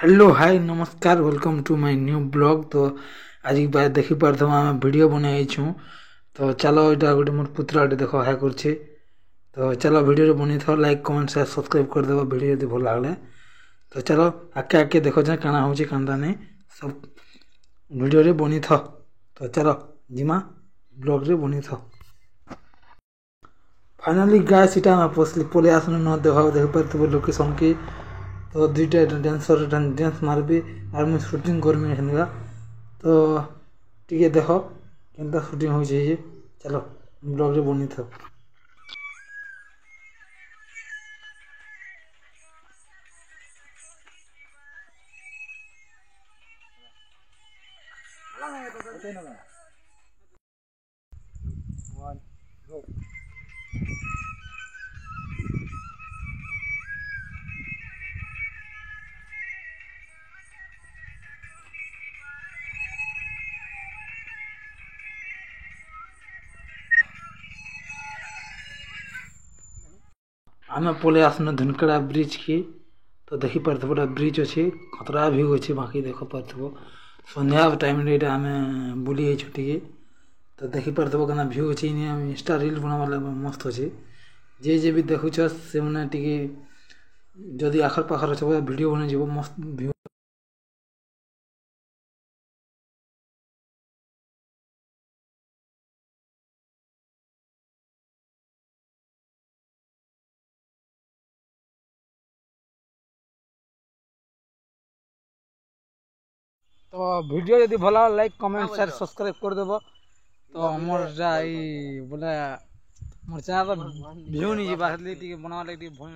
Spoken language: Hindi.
हेलो हाय नमस्कार welcome to my new blog. तो आज की बात देखी पार्थ आम वीडियो बनाई छूँ। तो चलो यहाँ गोटे मोर पुत्रा गोटे देख हाय कर। तो चलो वीडियो बनी था लाइक कमेंट शेयर सब्सक्राइब करदेव वीडियो यदि भल लगे। तो चलो आके आके देख काଣା हो काणा नहीं सब वीडियो रे बनी था। तो चलो जिमा ब्लॉग रे बनी था। फाइनाली गाय सीटा में पसली पलि आसन न देख पारे लोकेशन की। तो दुईटा डांसर डांस मारबी और मुझे शूटिंग करमी हेनगा। तो टी देख के शूटिंग हो चलो ब्लॉग रे बनी था। आम पलि आसन धनकड़ा ब्रिज की। तो देखी पार्थ गोटे ब्रिज अच्छी खतरा व्यू अच्छी बाकी देख पार्थ संध्या टाइम आम बुली टे। तो देखी पार्थ क्या व्यू अच्छी इंस्टा रील बनावा मस्त अच्छे। जे जे भी देखुच से मैंने टी जदि आखर पाखर अच्छे वीडियो बन जीव मस्त व्यू। तो वीडियो यदि भला लाइक कमेंट शेयर सब्सक्राइब कर देबो। तो हमर जाई बोले मोर चैनल व्यू नहीं जी बाहर टी बनावा टी भूल